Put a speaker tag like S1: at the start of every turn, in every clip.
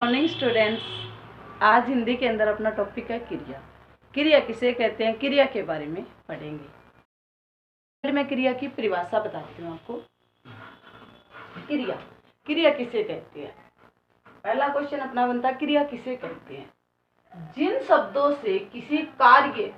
S1: Morning students. आज हिंदी के अंदर अपना टॉपिक है क्रिया। क्रिया किसे कहते हैं, क्रिया के बारे में पढ़ेंगे। पहले मैं क्रिया की परिभाषा बताती हूँ आपको। क्रिया क्रिया किसे कहते हैं। पहला क्वेश्चन अपना बनता है, क्रिया किसे कहते हैं? जिन शब्दों से किसी कार्य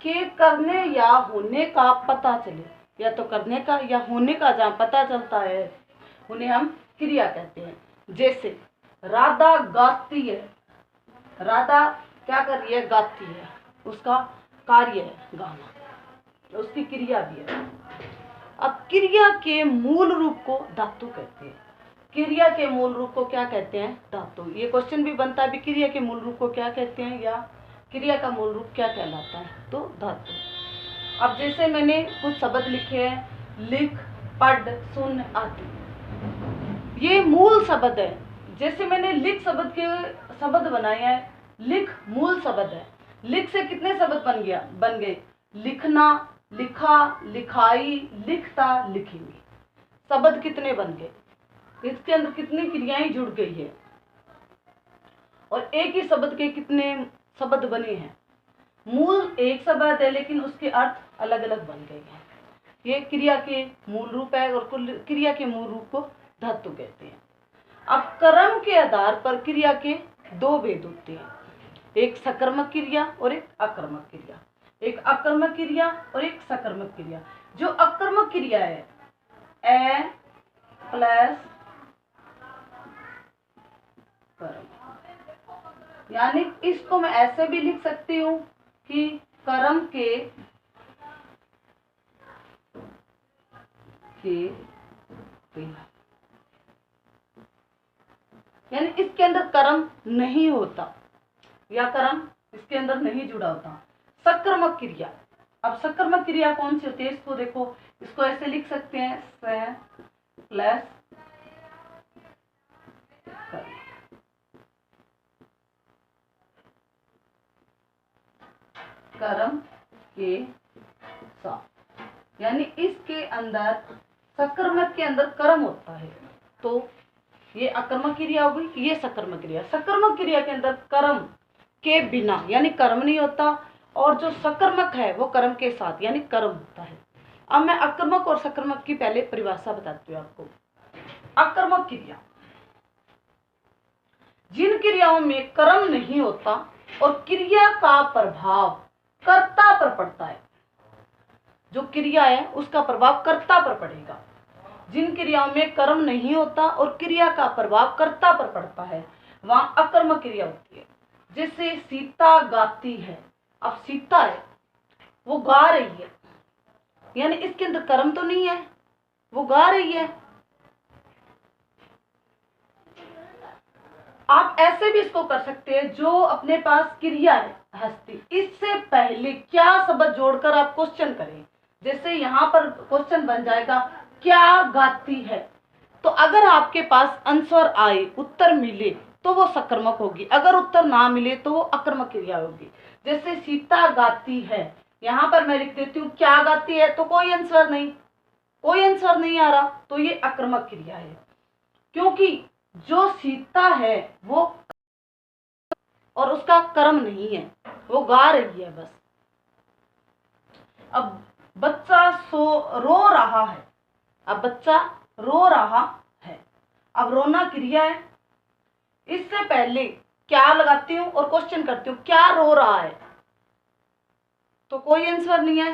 S1: के करने या होने का पता चले, या तो करने का या होने का जहाँ पता चलता है, उन्हें हम क्रिया कहते हैं। जैसे राधा गाती है, राधा क्या कर रही है? गाती है, उसका कार्य है गाना, उसकी क्रिया भी है। अब क्रिया के मूल रूप को धातु कहते हैं। क्रिया के मूल रूप को क्या कहते हैं? धातु। ये क्वेश्चन भी बनता है, क्रिया के मूल रूप को क्या कहते हैं, या क्रिया का मूल रूप क्या कहलाता है? तो धातु। अब जैसे मैंने कुछ शब्द लिखे हैं, लिख, पढ़, सुन आदि, ये मूल शब्द है। जैसे मैंने लिख शब्द के शब्द बनाए हैं, लिख मूल शब्द है। लिख से कितने शब्द बन गए? लिखना, लिखा, लिखाई, लिखता, लिखेंगे। शब्द कितने बन गए? इसके अंदर कितनी क्रियाएं जुड़ गई है, और एक ही शब्द के कितने शब्द बने हैं। मूल एक शब्द है, लेकिन उसके अर्थ अलग अलग बन गए हैं। ये क्रिया के मूल रूप है, और क्रिया के मूल रूप को धातु कहते हैं। अब कर्म के आधार पर क्रिया के दो भेद होते हैं, एक सकर्मक क्रिया और एक अकर्मक क्रिया। एक अकर्मक क्रिया और एक सकर्मक क्रिया। जो अकर्मक क्रिया है, ए प्लस कर्म, यानी इसको मैं ऐसे भी लिख सकती हूँ कि कर्म के बिना, यानी इसके अंदर कर्म नहीं होता, या कर्म इसके अंदर नहीं जुड़ा होता। सकर्मक क्रिया। अब सकर्मक क्रिया कौन सी होती है? इसको देखो, इसको ऐसे लिख सकते हैं, स प्लस कर्म के साथ, यानी इसके अंदर सकर्मक के अंदर कर्म होता है, तो ये अकर्मक क्रिया हो गई, ये सकर्मक क्रिया। सकर्मक क्रिया के अंदर कर्म के बिना, यानी कर्म नहीं होता, और जो सकर्मक है वो कर्म के साथ, यानी कर्म होता है। अब मैं अकर्मक और सकर्मक की पहले परिभाषा बताती हूँ आपको। अकर्मक क्रिया, जिन क्रियाओं में कर्म नहीं होता और क्रिया का प्रभाव कर्ता पर पड़ता है। जो क्रिया है उसका प्रभाव कर्ता पर पड़ेगा। जिन क्रियाओं में कर्म नहीं होता और क्रिया का प्रभाव कर्ता पर पड़ता है, वहां अकर्मक क्रिया होती है। जैसे सीता गाती है। अब सीता है, वो गा रही है, यानी इसके अंदर कर्म तो नहीं है, वो गा रही है। आप ऐसे भी इसको कर सकते हैं, जो अपने पास क्रिया है हस्ती, इससे पहले क्या शब्द जोड़कर आप क्वेश्चन करें। जैसे यहाँ पर क्वेश्चन बन जाएगा, क्या गाती है। तो अगर आपके पास आंसर आए, उत्तर मिले, तो वो सकर्मक होगी। अगर उत्तर ना मिले तो वो अकर्मक क्रिया होगी। जैसे सीता गाती है, यहाँ पर मैं लिख देती हूँ क्या गाती है, तो कोई आंसर नहीं आ रहा, तो ये अकर्मक क्रिया है। क्योंकि जो सीता है वो, और उसका कर्म नहीं है, वो गा रही है बस। अब बच्चा रो रहा है। अब बच्चा रो रहा है, अब रोना क्रिया है। इससे पहले क्या लगाती हूँ और क्वेश्चन करती हूँ, क्या रो रहा है, तो कोई आंसर नहीं है,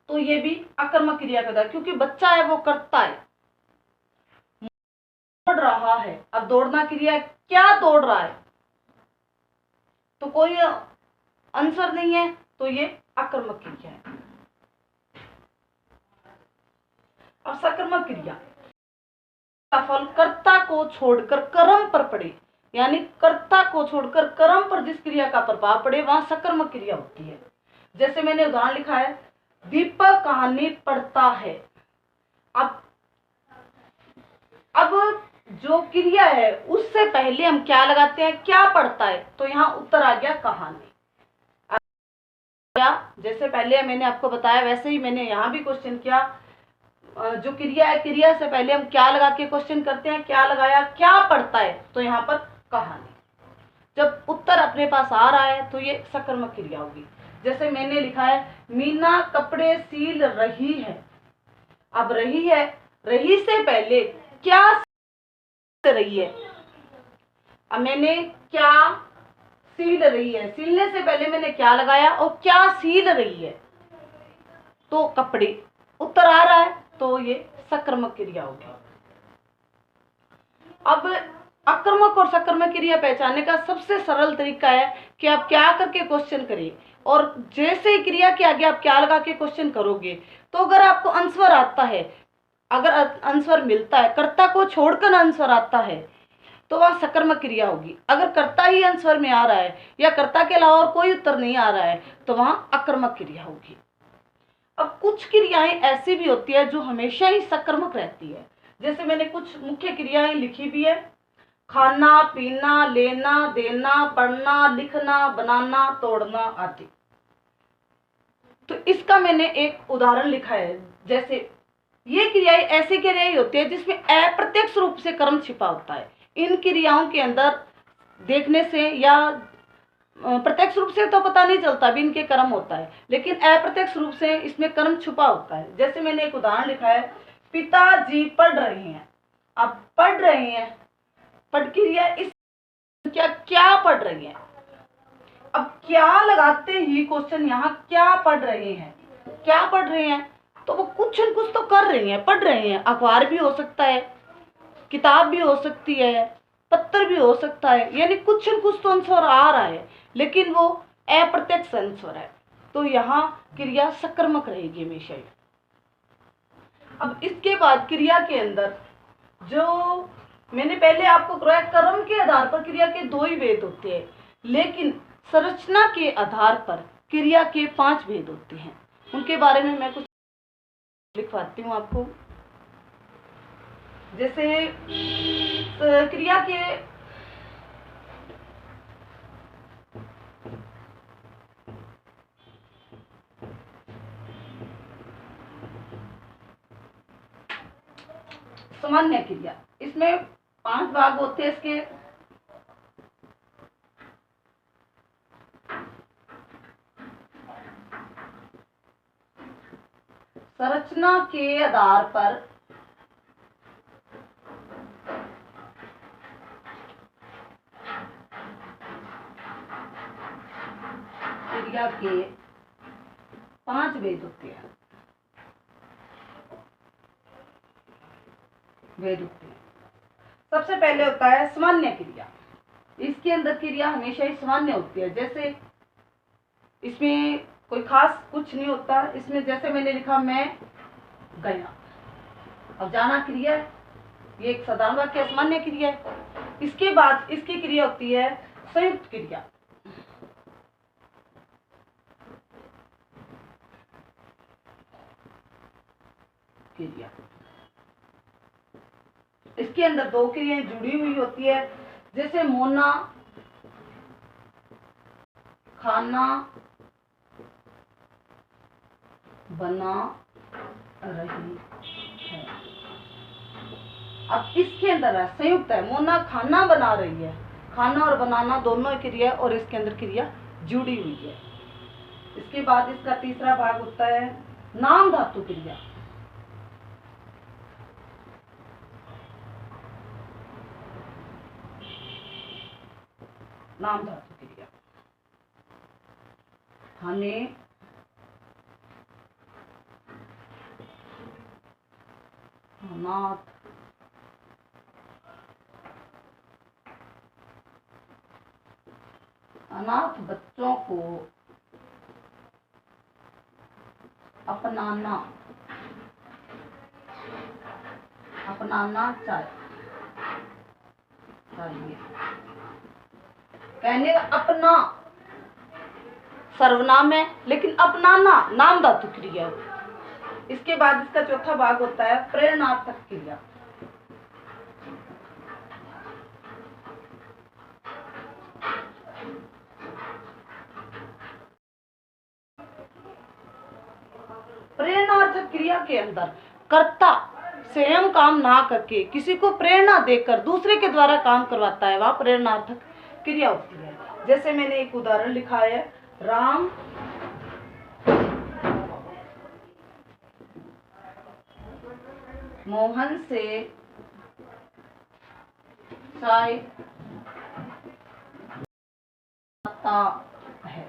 S1: तो ये भी अकर्मक क्रिया का है, क्योंकि बच्चा है वो करता है। दौड़ रहा है, अब दौड़ना क्रिया है, क्या दौड़ रहा है, तो कोई आंसर नहीं है, तो ये अकर्मक क्रिया है। अब सकर्मक क्रिया का फल कर्ता को छोड़कर कर्म पर पड़े, यानी कर्ता को छोड़कर कर्म पर जिस क्रिया का प्रभाव पड़े, वहां सकर्मक क्रिया होती है। जैसे मैंने उदाहरण लिखा है, दीपक कहानी पढ़ता है। अब जो क्रिया है उससे पहले हम क्या लगाते हैं, क्या पढ़ता है, तो यहाँ उत्तर आ गया कहानी। जैसे पहले मैंने आपको बताया, वैसे ही मैंने यहाँ भी क्वेश्चन किया, जो क्रिया है, क्रिया से पहले हम क्या लगा के क्वेश्चन करते हैं, क्या लगाया, क्या पढ़ता है, तो यहाँ पर कहानी। जब उत्तर अपने पास आ रहा है तो ये सकर्मक क्रिया होगी। जैसे मैंने लिखा है मीना कपड़े सील रही है। अब रही है, रही से पहले क्या सील रही है। अब मैंने क्या सील रही है, सीलने से पहले मैंने क्या लगाया और क्या सील रही है, तो कपड़े। उत्तर आ रहा है तो ये सकर्मक क्रिया होगी। अब आक्रमक और सकर्मक क्रिया पहचानने का सबसे सरल तरीका है कि आप क्या करके क्वेश्चन करें, और जैसे ही क्रिया के आगे आप क्या लगा के क्वेश्चन करोगे, तो अगर आपको आंसर आता है, अगर आंसर मिलता है, कर्ता को छोड़कर आंसर आता है, तो वह सकर्मक क्रिया होगी। अगर कर्ता ही आंसर में आ रहा है या कर्ता के अलावा और कोई उत्तर नहीं आ रहा है, तो वहां आक्रमक क्रिया होगी। अब कुछ क्रियाएं ऐसी भी होती है जो हमेशा ही सकर्मक रहती है। जैसे मैंने कुछ मुख्य क्रियाएं लिखी भी है, खाना, पीना, लेना, देना, पढ़ना, लिखना, बनाना, तोड़ना आदि। तो इसका मैंने एक उदाहरण लिखा है। जैसे ये क्रियाएं ऐसी क्रियाएं होती है जिसमें अप्रत्यक्ष रूप से कर्म छिपा होता है। इन क्रियाओं के अंदर देखने से या प्रत्यक्ष रूप से तो पता नहीं चलता भी इनके कर्म होता है, लेकिन अप्रत्यक्ष रूप से इसमें कर्म छुपा होता है। जैसे मैंने एक उदाहरण लिखा है, पिताजी पढ़ रहे हैं। अब पढ़ रहे हैं, पढ़ क्रिया इस क्या पढ़ रही है। अब क्या लगाते ही क्वेश्चन यहाँ क्या पढ़ रहे हैं, क्या पढ़ रहे हैं, तो वो कुछ न कुछ तो कर रही हैं, पढ़ रहे हैं। अखबार भी हो सकता है, किताब भी हो सकती है, पत्र भी हो सकता है, यानी कुछ न कुछ तो आंसर आ रहा है, लेकिन वो अप्रत्यक्ष आंसर है, तो यहाँ क्रिया सकर्मक रहेगी हमेशा ही। अब इसके बाद क्रिया के अंदर जो मैंने पहले आपको कराया, कर्म के आधार पर क्रिया के 2 ही भेद होते हैं, लेकिन संरचना के आधार पर क्रिया के 5 भेद होते हैं। उनके बारे में मैं कुछ लिखवाती हूँ आपको। जैसे क्रिया के सामान्य क्रिया, इसमें 5 भाग होते हैं इसके। संरचना के आधार पर क्रिया के 5 भेद होते हैं, सबसे पहले होता है सामान्य क्रिया। इसके अंदर क्रिया हमेशा ही सामान्य होती है। जैसे इसमें कोई खास कुछ नहीं होता। इसमें जैसे मैंने लिखा मैं गया, अब जाना क्रिया है, ये एक साधारण वाक्य सामान्य क्रिया है। इसके बाद इसकी क्रिया होती है संयुक्त क्रिया। इसके अंदर 2 क्रियाएं जुड़ी हुई होती है। जैसे मोना खाना बना रही है। अब इसके अंदर है संयुक्त है, मोना खाना बना रही है, खाना और बनाना दोनों क्रिया और इसके अंदर क्रिया जुड़ी हुई है। इसके बाद इसका तीसरा भाग होता है नाम धातु क्रिया। नाम धातु क्रिया, हमें अनाथ अनाथ बच्चों को अपनाना चाहिए। कहने का अपना सर्वनाम है, लेकिन अपनाना नाम धातु क्रिया है। इसके बाद इसका चौथा भाग होता है प्रेरणार्थक क्रिया। प्रेरणार्थक क्रिया के अंदर कर्ता स्वयं काम ना करके किसी को प्रेरणा देकर दूसरे के द्वारा काम करवाता है, वह प्रेरणार्थक क्रिया होती है। जैसे मैंने एक उदाहरण लिखा है, राम मोहन से चाय आता है।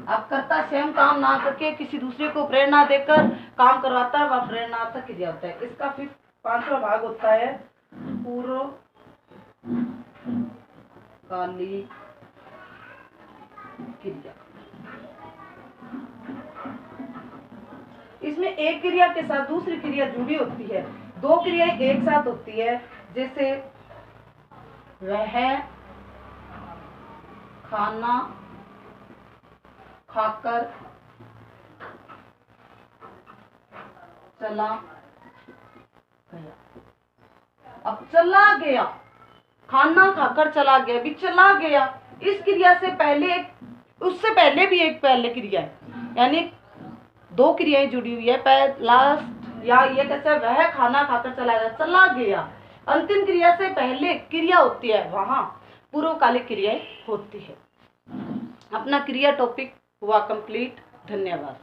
S1: अब कर्ता स्वयं काम ना करके किसी दूसरे को प्रेरणा देकर काम करवाता है, वह प्रेरणार्थक क्रिया होता है। इसका फिर 5वां भाग होता है पूर्वकालिक क्रिया। इसमें एक क्रिया के साथ दूसरी क्रिया जुड़ी होती है, दो क्रियाएं एक साथ होती है। जैसे वह खाना खाकर चला गया। अब चला गया, खाना खाकर चला गया, भी चला गया, इस क्रिया से पहले उससे पहले भी एक पहले क्रिया है, यानी दो क्रियाएं जुड़ी हुई है। लास्ट या ये कैसे, वह खाना खाकर चला गया, चला गया, अंतिम क्रिया से पहले क्रिया होती है, वहां पूर्वकालिक क्रियाएं होती है। अपना क्रिया टॉपिक हुआ कंप्लीट। धन्यवाद।